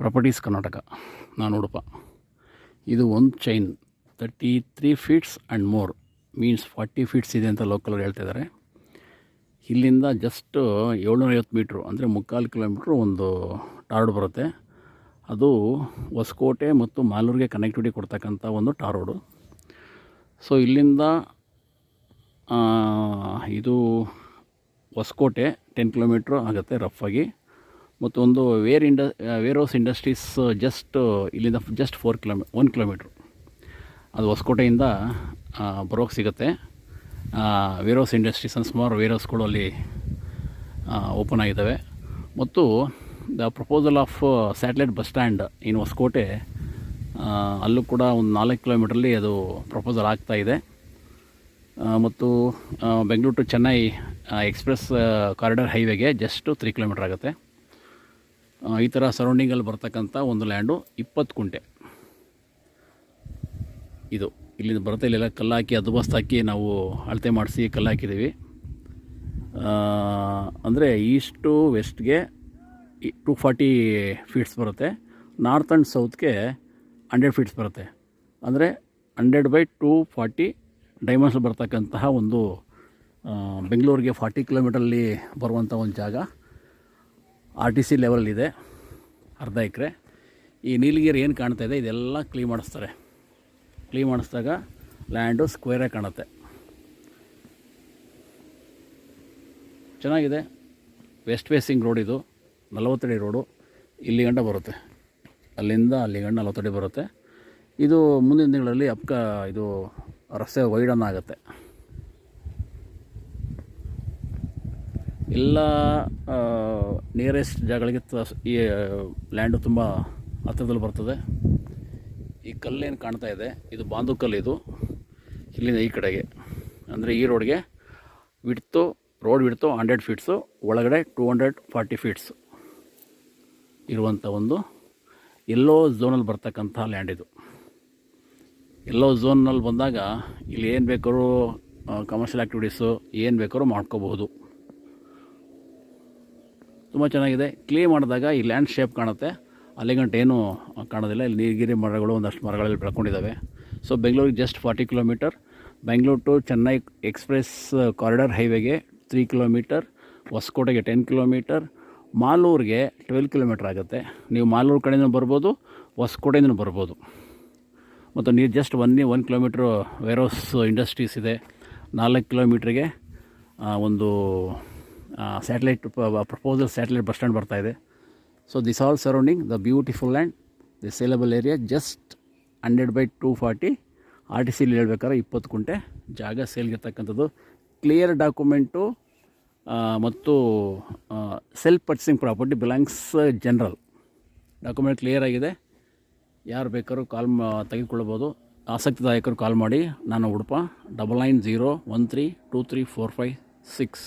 Properties Karnataka, ನಾನು ಉಡುಪ. ಇದು ಒಂದು ಚೈನ್ 33 ಫೀಟ್ಸ್ ಆ್ಯಂಡ್ ಮೋರ್, ಮೀನ್ಸ್ 40 ಫೀಟ್ಸ್ ಇದೆ ಅಂತ ಲೋಕಲವ್ರು ಹೇಳ್ತಾಯಿದ್ದಾರೆ. ಇಲ್ಲಿಂದ ಜಸ್ಟ್ 750 ಮೀಟ್ರು ಅಂದರೆ 3/4 ಕಿಲೋಮೀಟ್ರು ಒಂದು ಟಾರ್ ರೋಡ್ ಬರುತ್ತೆ. ಅದು ಹೊಸಕೋಟೆ ಮತ್ತು ಮಾಲೂರಿಗೆ ಕನೆಕ್ಟಿವಿಟಿ ಕೊಡ್ತಕ್ಕಂಥ ಒಂದು ಟಾರ್ ರೋಡು. ಸೊ ಇಲ್ಲಿಂದ ಇದು ಹೊಸಕೋಟೆ 10 ಕಿಲೋಮೀಟ್ರು ಆಗುತ್ತೆ ರಫಾಗಿ. ಮತ್ತು ಒಂದು ವೇರ್ ಹೌಸ್ ಇಂಡಸ್ಟ್ರೀಸ್ ಇಲ್ಲಿಂದ 1 ಕಿಲೋಮೀಟ್ರು. ಅದು ಹೊಸಕೋಟೆಯಿಂದ ಬರೋಕ್ಕೆ ಸಿಗುತ್ತೆ. ವೇರ್ ಹೌಸ್ ಇಂಡಸ್ಟ್ರೀಸ್ ಅಂತ ಸುಮಾರು ವೇರ್ ಹೌಸ್ಗಳು ಅಲ್ಲಿ ಓಪನ್ ಆಗಿದ್ದಾವೆ. ಮತ್ತು the proposal of satellite bus stand in Hoskote, ಅಲ್ಲೂ ಕೂಡ ಒಂದು 4 ಕಿಲೋಮೀಟ್ರಲ್ಲಿ ಅದು ಪ್ರಪೋಸಲ್ ಆಗ್ತಾಯಿದೆ. ಮತ್ತು Bengaluru to Chennai express corridor ಹೈವೇಗೆ ಜಸ್ಟ್ 3 ಕಿಲೋಮೀಟ್ರ್ ಆಗುತ್ತೆ. ಈ ಥರ ಸರೌಂಡಿಂಗಲ್ಲಿ ಬರ್ತಕ್ಕಂಥ ಒಂದು ಲ್ಯಾಂಡು 20 ಕುಂಟೆ. ಇದು ಇಲ್ಲಿಂದ ಬರುತ್ತೆ. ಇಲ್ಲೆಲ್ಲ ಕಲ್ಲು ಹಾಕಿ ಹದ್ದುಬಸ್ತು ಹಾಕಿ ನಾವು ಅಳತೆ ಮಾಡಿಸಿ ಕಲ್ಲು ಹಾಕಿದ್ದೀವಿ. ಅಂದರೆ ಈಸ್ಟು ವೆಸ್ಟ್ಗೆ 240 ಫೀಟ್ಸ್ ಬರುತ್ತೆ. ನಾರ್ತ್ ಆ್ಯಂಡ್ ಸೌತ್ಗೆ 100 ಫೀಟ್ಸ್ ಬರುತ್ತೆ. ಅಂದರೆ 100/240 ಡೈಮೆನ್ಷನ್ ಬರ್ತಕ್ಕಂತಹ ಒಂದು ಬೆಂಗಳೂರಿಗೆ 40 ಕಿಲೋಮೀಟ್ರಲ್ಲಿ ಬರುವಂಥ ಒಂದು ಜಾಗ RTC ಲೆವೆಲಲ್ಲಿದೆ, ಅರ್ಧ ಎಕರೆ. ಈ ನೀಲಗಿರಿ ಏನು ಕಾಣ್ತಾ ಇದೆ ಇದೆಲ್ಲ ಕ್ಲೀನ್ ಮಾಡಿಸ್ತಾರೆ. ಕ್ಲೀನ್ ಮಾಡಿಸಿದಾಗ ಲ್ಯಾಂಡು ಸ್ಕ್ವೇರಾಗಿ ಕಾಣುತ್ತೆ. ಚೆನ್ನಾಗಿದೆ. ವೆಸ್ಟ್ ಫೇಸಿಂಗ್ ರೋಡ್ ಇದು, 40 ಅಡಿ ರೋಡು. ಇಲ್ಲಿ ಗಂಟ ಬರುತ್ತೆ, ಅಲ್ಲಿಂದ ಅಲ್ಲಿ ಗಂಟ 40 ಅಡಿ ಬರುತ್ತೆ. ಇದು ಮುಂದಿನ ತಿಂಗಳಲ್ಲಿ ಇದು ರಸ್ತೆ ವೈಡನ್ ಆಗುತ್ತೆ. ಎಲ್ಲ ನಿಯರೆಸ್ಟ್ ಜಾಗಗಳಿಗೆ ಈ ಲ್ಯಾಂಡು ತುಂಬ ಹತ್ತಿರದಲ್ಲಿ ಬರ್ತದೆ. ಈ ಕಲ್ಲೇನು ಕಾಣ್ತಾ ಇದೆ ಇದು ಬಾಂದು ಕಲ್ಲು. ಇದು ಇಲ್ಲಿಂದ ಈ ಕಡೆಗೆ ಅಂದರೆ ಈ ರೋಡ್ಗೆ ರೋಡ್ ವಿಡ್ತು 100 ಫೀಟ್ಸು, ಒಳಗಡೆ 240 ಫೀಟ್ಸು ಇರುವಂಥ ಒಂದು ಎಲ್ಲೋ ಝೋನಲ್ಲಿ ಬರ್ತಕ್ಕಂಥ ಲ್ಯಾಂಡ್ ಇದು. ಎಲ್ಲೋ ಝೋನ್ನಲ್ಲಿ ಬಂದಾಗ ಇಲ್ಲಿ ಏನು ಬೇಕಾದ್ರೂ ಕಮರ್ಷಿಯಲ್ ಆ್ಯಕ್ಟಿವಿಟೀಸು ಏನು ಬೇಕಾದ್ರೂ ಮಾಡ್ಕೋಬಹುದು. ತುಂಬ ಚೆನ್ನಾಗಿದೆ. ಕ್ಲೀನ್ ಮಾಡಿದಾಗ ಈ ಲ್ಯಾಂಡ್ ಶೇಪ್ ಕಾಣುತ್ತೆ. ಅಲ್ಲಿಗಂಟು ಏನೂ ಕಾಣೋದಿಲ್ಲ. ಇಲ್ಲಿ ನೀಲಗಿರಿ ಮರಗಳು ಒಂದಷ್ಟು ಮರಗಳಲ್ಲಿ ಬೆಳ್ಕೊಂಡಿದ್ದಾವೆ. ಸೊ ಬೆಂಗಳೂರಿಗೆ just 40 kilometre. Bengaluru to Chennai express corridor ಹೈವೇಗೆ 3 ಕಿಲೋಮೀಟರ್. ಹೊಸಕೋಟೆಗೆ 10 ಕಿಲೋಮೀಟರ್. ಮಾಲೂರಿಗೆ 12 ಕಿಲೋಮೀಟ್ರ್ ಆಗುತ್ತೆ. ನೀವು ಮಾಲೂರು ಕಡೆಯಿಂದ ಬರ್ಬೋದು, ಹೊಸಕೋಟೆಯಿಂದ ಬರ್ಬೋದು. ಮತ್ತು ನೀವು just 1 kilometre ware house industries ಇದೆ. 4 ಕಿಲೋಮೀಟ್ರಿಗೆ ಒಂದು ಪ್ರಪೋಸಲ್ ಸ್ಯಾಟಲೈಟ್ ಬಸ್ ಸ್ಟ್ಯಾಂಡ್ ಬರ್ತಾಯಿದೆ. So this all surrounding the beautiful land, the saleable area just 100/240. RTC ಹೇಳ್ಬೇಕಾದ್ರೆ 20 ಕುಂಟೆ ಜಾಗ ಸೇಲ್ಗಿರ್ತಕ್ಕಂಥದ್ದು. ಕ್ಲಿಯರ್ ಡಾಕ್ಯುಮೆಂಟು ಮತ್ತು self purchasing property belongs general. Document clear ಆಗಿದೆ. ಯಾರು ಬೇಕಾದ್ರೂ ತೆಗೆದುಕೊಳ್ಳಬೋದು. ಆಸಕ್ತಿದಾಯಕರು ಕಾಲ್ ಮಾಡಿ. ನಾನು ಉಡುಪ 9901323456.